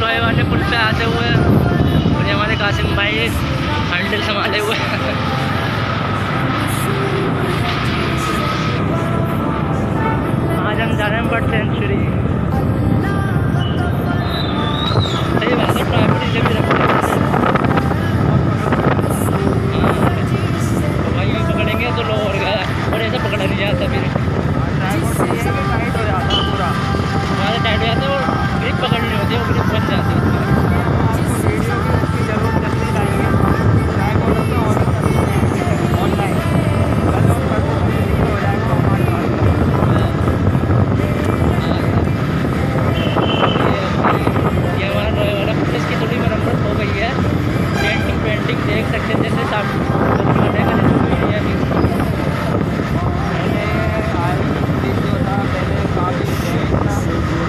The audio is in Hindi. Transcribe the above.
एंजॉय वाले पुल पे आते हुए, और ये हमारे कासिम भाई हैंडल संभाले हुए। आज हम जा रहे हैं बर्ड सेंचुरी।